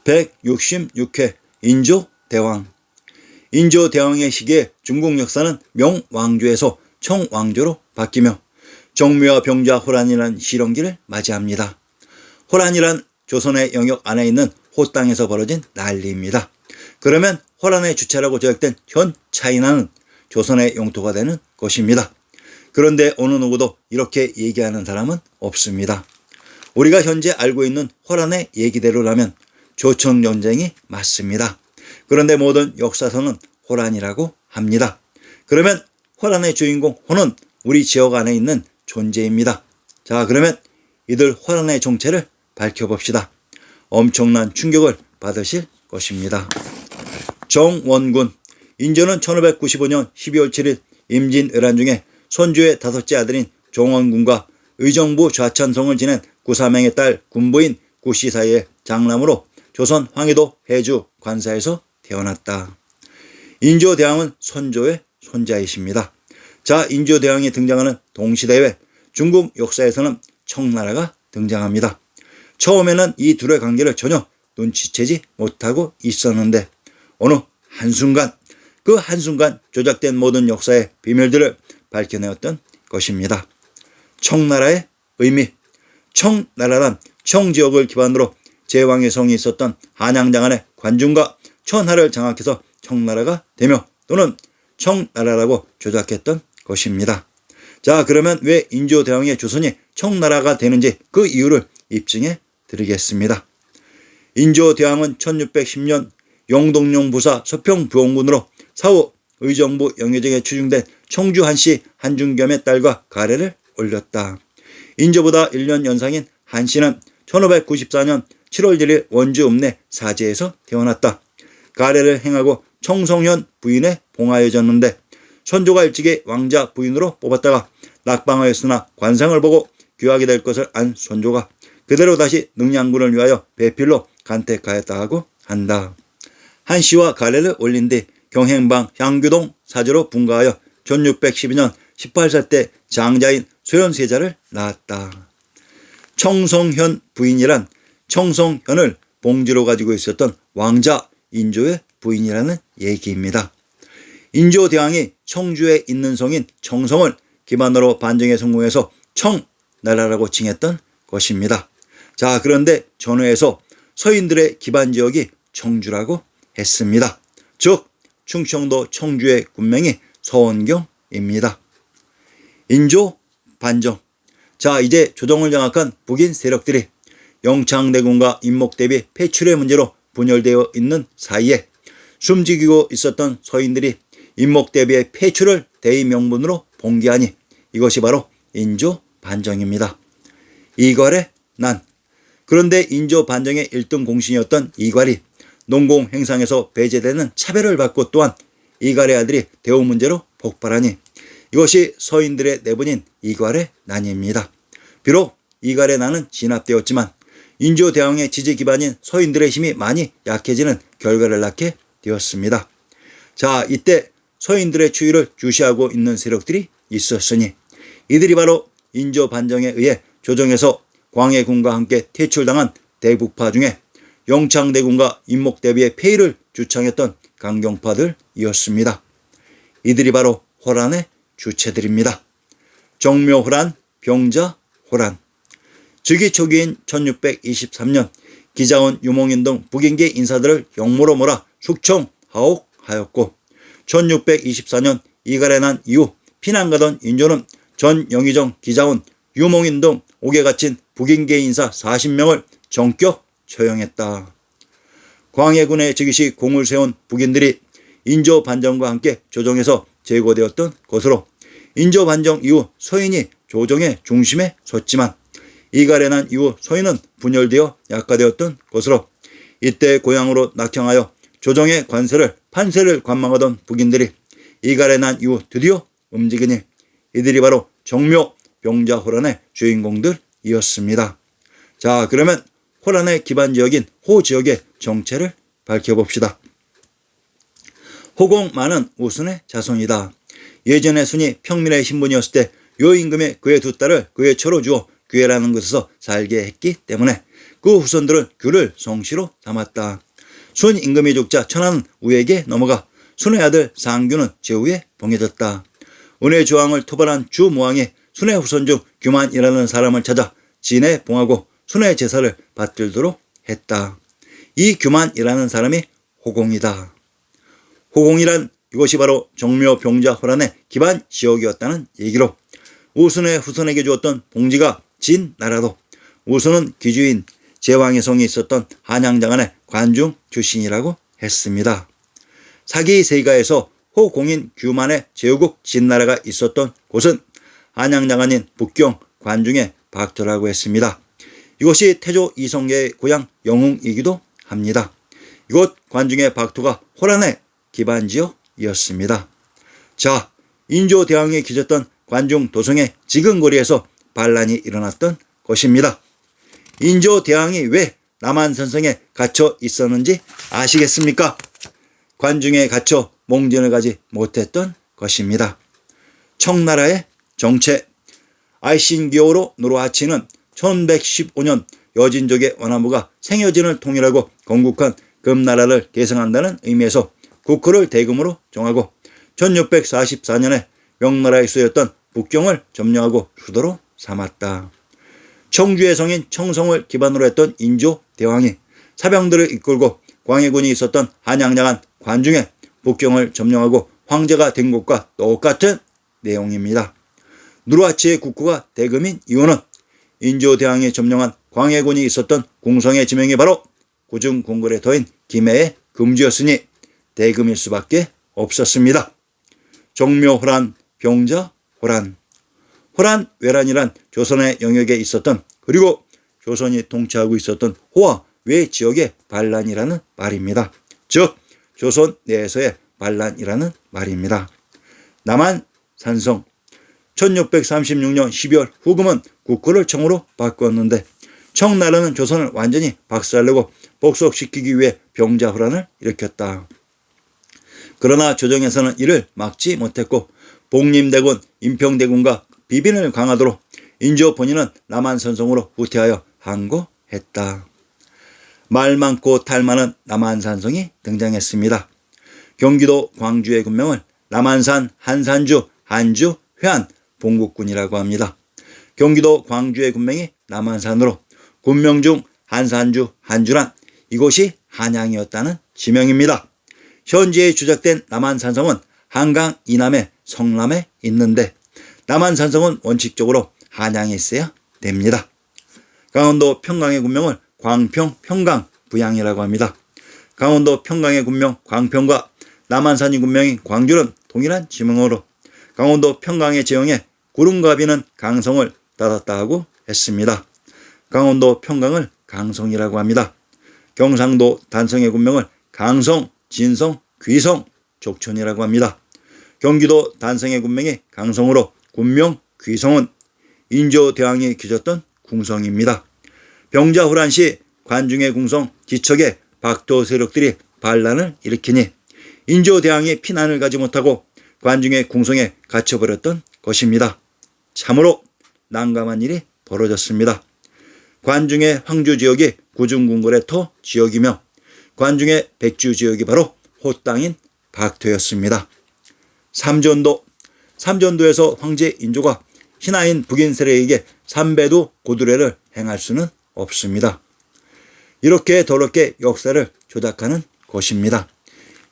166회 인조대왕. 인조대왕의 시기에 중국 역사는 명왕조에서 청왕조로 바뀌며 정묘와 병자 호란이라는 실현기를 맞이합니다. 호란이란 조선의 영역 안에 있는 호 땅에서 벌어진 난리입니다. 그러면 호란의 주체라고 저약된 현 차이나는 조선의 영토가 되는 것입니다. 그런데 어느 누구도 이렇게 얘기하는 사람은 없습니다. 우리가 현재 알고 있는 호란의 얘기대로라면 조청전쟁이 맞습니다. 그런데 모든 역사서는 호란이라고 합니다. 그러면 호란의 주인공 호는 우리 지역 안에 있는 존재입니다. 자, 그러면 이들 호란의 정체를 밝혀봅시다. 엄청난 충격을 받으실 것입니다. 정원군. 인조는 1595년 12월 7일 임진왜란 중에 선조의 다섯째 아들인 정원군과 의정부 좌천성을 지낸 구사명의 딸 군부인 구씨 사이의 장남으로 조선 황해도 해주 관사에서 태어났다. 인조대왕은 선조의 손자이십니다. 자, 인조대왕이 등장하는 동시대에 중국 역사에서는 청나라가 등장합니다. 처음에는 이 둘의 관계를 전혀 눈치채지 못하고 있었는데 어느 한순간, 그 한순간 조작된 모든 역사의 비밀들을 밝혀내었던 것입니다. 청나라의 의미. 청나라란 청지역을 기반으로 제왕의 성이 있었던 한양장안의 관중과 천하를 장악해서 청나라가 되며 또는 청나라라고 조작했던 것입니다. 자, 그러면 왜 인조대왕의 조선이 청나라가 되는지 그 이유를 입증해 드리겠습니다. 인조대왕은 1610년 영동용 부사 서평부원군으로 사후 의정부 영의정에 추중된 청주 한씨 한중겸의 딸과 가래를 올렸다. 인조보다 1년 연상인 한씨는 1594년 7월 1일 원주 읍내 사제에서 태어났다. 가래를 행하고 청성현 부인에 봉하여졌는데 선조가 일찍이 왕자 부인으로 뽑았다가 낙방하였으나 관상을 보고 귀하게 될 것을 안 선조가 그대로 다시 능양군을 위하여 배필로 간택하였다고 한다. 한씨와 가래를 올린 뒤 경행방 향교동 사제로 분가하여 1612년 18살 때 장자인 소현세자를 낳았다. 청성현 부인이란 청성현을 봉지로 가지고 있었던 왕자 인조의 부인이라는 얘기입니다. 인조대왕이 청주에 있는 성인 청성을 기반으로 반정에 성공해서 청나라라고 칭했던 것입니다. 자, 그런데 전후에서 서인들의 기반 지역이 청주라고 했습니다. 즉 충청도 청주의 군명이 서원경입니다. 인조 반정. 자, 이제 조정을 장악한 북인 세력들이 영창대군과 임목대비 폐출의 문제로 분열되어 있는 사이에 숨지기고 있었던 서인들이 임목대비의 폐출을 대의 명분으로 봉기하니 이것이 바로 인조 반정입니다. 이괄의 난. 그런데 인조 반정의 1등 공신이었던 이괄이 농공 행상에서 배제되는 차별을 받고 또한 이괄의 아들이 대우 문제로 폭발하니 이것이 서인들의 내분인 이괄의 난입니다. 비록 이괄의 난은 진압되었지만 인조대왕의 지지 기반인 서인들의 힘이 많이 약해지는 결과를 낳게 되었습니다. 자, 이때 서인들의 추위를 주시하고 있는 세력들이 있었으니 이들이 바로 인조 반정에 의해 조정에서 광해군과 함께 퇴출당한 대북파 중에 영창대군과 임목대비의 폐위를 주창했던 강경파들이었습니다. 이들이 바로 호란의 주체들입니다. 정묘호란, 병자호란. 즉위초기인 1623년 기자원, 유몽인 등 북인계 인사들을 영모로 몰아 숙청하옥하였고 1624년 이갈에 난 이후 피난가던 인조는 전 영의정, 기자원, 유몽인 등 옥에 갇힌 북인계 인사 40명을 전격 처형했다. 광해군의 즉위시 공을 세운 북인들이 인조 반정과 함께 조정에서 제거되었던 것으로 인조 반정 이후 서인이 조정의 중심에 섰지만 이갈에 난 이후 서인은 분열되어 약화되었던 것으로 이때 고향으로 낙향하여 조정의 관세를 판세를 관망하던 북인들이 이갈에 난 이후 드디어 움직이니 이들이 바로 정묘 병자호란의 주인공들이었습니다. 자, 그러면 호란의 기반 지역인 호 지역의 정체를 밝혀봅시다. 호공만은 우순의 자손이다. 예전에 순이 평민의 신분이었을 때 요 임금이 그의 두 딸을 그의 처로 주어 귀해라는 곳에서 살게 했기 때문에 그 후손들은 규를 성씨로 담았다. 순 임금의 족자 천하는 우에게 넘어가 순의 아들 상규는 제후에 봉해졌다. 은혜 조항을 토벌한 주모왕이 순의 후손 중 규만이라는 사람을 찾아 진에 봉하고 순의 제사를 받들도록 했다. 이 규만이라는 사람이 호공이다. 호공이란 이것이 바로 정묘 병자 호란의 기반 지역이었다는 얘기로 우순의 후손에게 주었던 봉지가 진 나라도 우순은 귀주인 제왕의 성이 있었던 한양장안의 관중 출신이라고 했습니다. 사기세가에서 호공인 규만의 제후국 진나라가 있었던 곳은 한양장안인 북경 관중의 박터라고 했습니다. 이것이 태조 이성계의 고향 영웅이기도 합니다. 이곳 관중의 박터가 호란의 기반지역이었습니다. 자, 인조대왕이 기졌던 관중 도성의 지근거리에서 반란이 일어났던 것입니다. 인조대왕이 왜 남한산성에 갇혀 있었는지 아시겠습니까? 관중에 갇혀 몽진을 가지 못했던 것입니다. 청나라의 정체, 알신기호로 노로하치는 1115년 여진족의 원나무가 생여진을 통일하고 건국한 금나라를 계승한다는 의미에서 국호를 대금으로 정하고 1644년에 명나라의 수였던 북경을 점령하고 수도로 삼았다. 청주의 성인 청성을 기반으로 했던 인조대왕이 사병들을 이끌고 광해군이 있었던 한양장안 관중에 북경을 점령하고 황제가 된 것과 똑같은 내용입니다. 누르하치의 국호가 대금인 이유는 인조대왕이 점령한 광해군이 있었던 궁성의 지명이 바로 구중궁궐의 터인 김해의 금주였으니 대금일 수밖에 없었습니다. 정묘호란, 병자호란. 호란, 외란이란 조선의 영역에 있었던 그리고 조선이 통치하고 있었던 호와 외 지역의 반란이라는 말입니다. 즉 조선 내에서의 반란이라는 말입니다. 남한산성 1636년 12월 후금은 국호를 청으로 바꾸었는데 청나라는 조선을 완전히 박살내고 복속시키기 위해 병자호란을 일으켰다. 그러나 조정에서는 이를 막지 못했고 복림대군, 인평대군과 비빈을 강화도로 인조 본인은 남한산성으로 후퇴하여 항거했다. 말 많고 탈 많은 남한산성이 등장했습니다. 경기도 광주의 군명을 남한산, 한산주, 한주, 회안, 봉국군이라고 합니다. 경기도 광주의 군명이 남한산으로 군명 중 한산주, 한주란 이곳이 한양이었다는 지명입니다. 현재 주작된 남한산성은 한강 이남의 성남에 있는데 남한산성은 원칙적으로 한양에 있어야 됩니다. 강원도 평강의 군명을 광평, 평강, 부양이라고 합니다. 강원도 평강의 군명 광평과 남한산의 군명인 광주는 동일한 지명으로 강원도 평강의 지형에 구름과 비는 강성을 따랐다 하고 했습니다. 강원도 평강을 강성이라고 합니다. 경상도 단성의 군명을 강성, 진성, 귀성, 족촌이라고 합니다. 경기도 단성의 군명이 강성으로 군명 귀성은 인조대왕이 기졌던 궁성입니다. 병자호란 시 관중의 궁성 지척에 박토 세력들이 반란을 일으키니 인조대왕이 피난을 가지 못하고 관중의 궁성에 갇혀버렸던 것입니다. 참으로 난감한 일이 벌어졌습니다. 관중의 황주지역이 구중궁궐의 터 지역이며 관중의 백주지역이 바로 호땅인 박토였습니다. 삼전도에서 황제 인조가 신하인 북인 세력에게 삼배도 고두례를 행할 수는 없습니다. 이렇게 더럽게 역사를 조작하는 것입니다.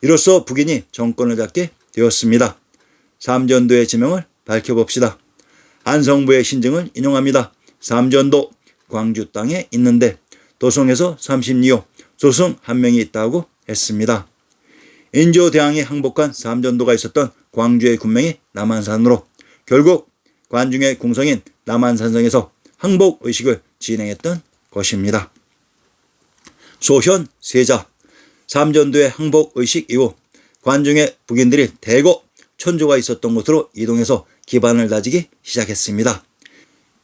이로써 북인이 정권을 잡게 되었습니다. 삼전도의 지명을 밝혀봅시다. 한성부의 신증을 인용합니다. 삼전도 광주 땅에 있는데 도성에서 32호 조승 한 명이 있다고 했습니다. 인조대왕이 항복한 삼전도가 있었던 광주의 군명이 남한산으로 결국 관중의 궁성인 남한산성에서 항복의식을 진행했던 것입니다. 소현 세자 삼전도의 항복의식 이후 관중의 북인들이 대거 천주가 있었던 곳으로 이동해서 기반을 다지기 시작했습니다.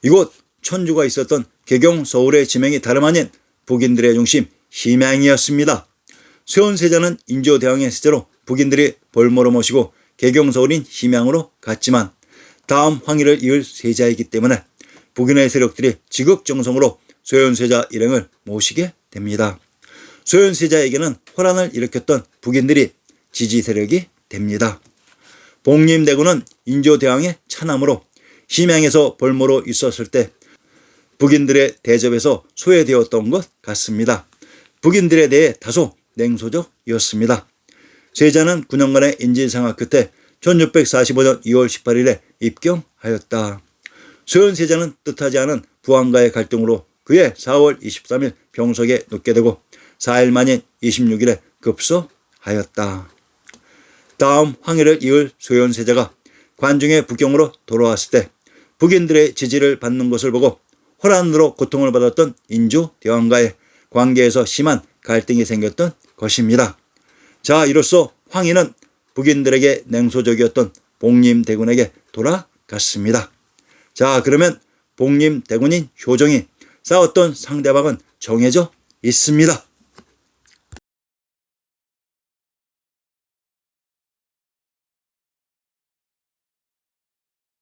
이곳 천주가 있었던 개경 서울의 지명이 다름 아닌 북인들의 중심 심양이었습니다. 소현세자는 인조대왕의 세자로 북인들이 볼모로 모시고 개경 서울인 심양으로 갔지만 다음 황희를 이을 세자이기 때문에 북인의 세력들이 지극정성으로 소현세자 일행을 모시게 됩니다. 소현세자에게는 혼란을 일으켰던 북인들이 지지 세력이 됩니다. 복림대군은 인조대왕의 차남으로 심양에서 벌모로 있었을 때 북인들의 대접에서 소외되었던 것 같습니다. 북인들에 대해 다소 냉소적이었습니다. 세자는 9년간의 인질생활 끝에 1645년 2월 18일에 입경하였다. 소현세자는 뜻하지 않은 부왕과의 갈등으로 그해 4월 23일 병석에 눕게 되고 4일 만인 26일에 급소하였다. 다음 황해를 이을 소현세자가 관중의 북경으로 돌아왔을 때 북인들의 지지를 받는 것을 보고 호란으로 고통을 받았던 인조대왕과의 관계에서 심한 갈등이 생겼던 것입니다. 자, 이로써 황해는 북인들에게 냉소적이었던 복림대군에게 돌아갔습니다. 자, 그러면 복림대군인 효종이 싸웠던 상대방은 정해져 있습니다.